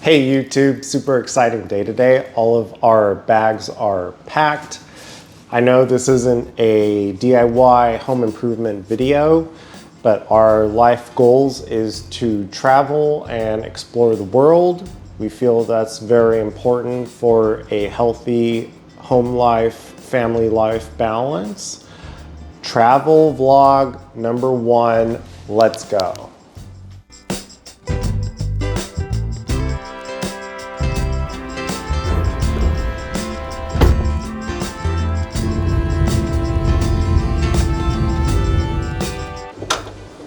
Hey YouTube, super exciting day today. All of our bags are packed. I know this isn't a DIY home improvement video, but our life goals is to travel and explore the world. We feel that's very important for a healthy home life, family life balance. Travel vlog number 1, let's go.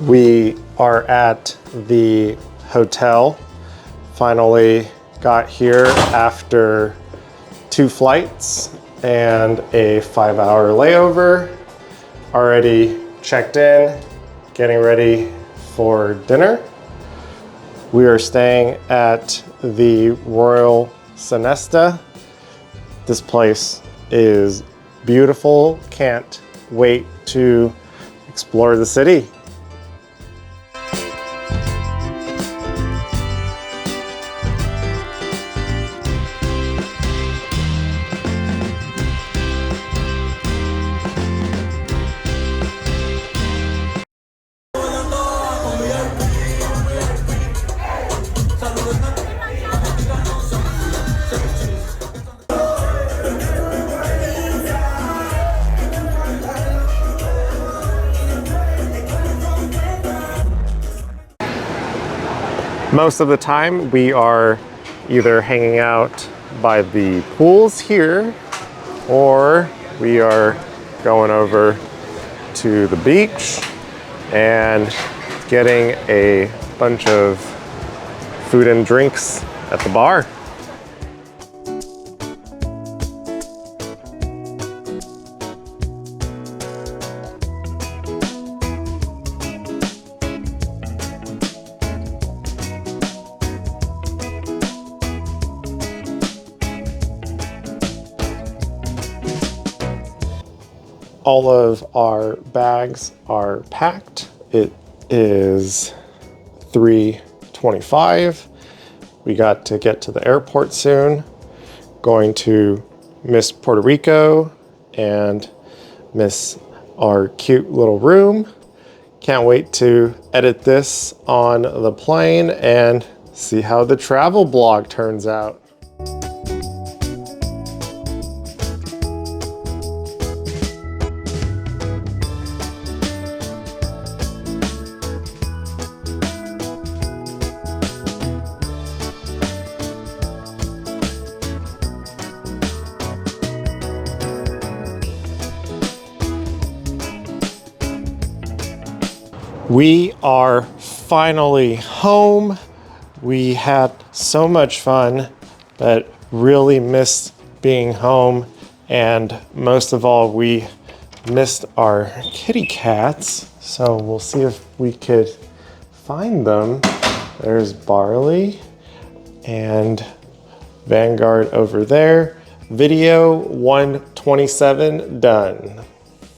We are at the hotel. Finally got here after 2 flights and a 5-hour layover. Already checked in, getting ready for dinner. We are staying at the Royal Sonesta. This place is beautiful. Can't wait to explore the city. Most of the time we are either hanging out by the pools here or we are going over to the beach and getting a bunch of food and drinks at the bar. All of our bags are packed. It is 3:25. We got to get to the airport soon. Going to miss Puerto Rico and miss our cute little room. Can't wait to edit this on the plane and see how the travel blog turns out. We are finally home. We had so much fun, but really missed being home. And most of all, we missed our kitty cats. So we'll see if we could find them. There's Barley and Vanguard over there. Video 127 done.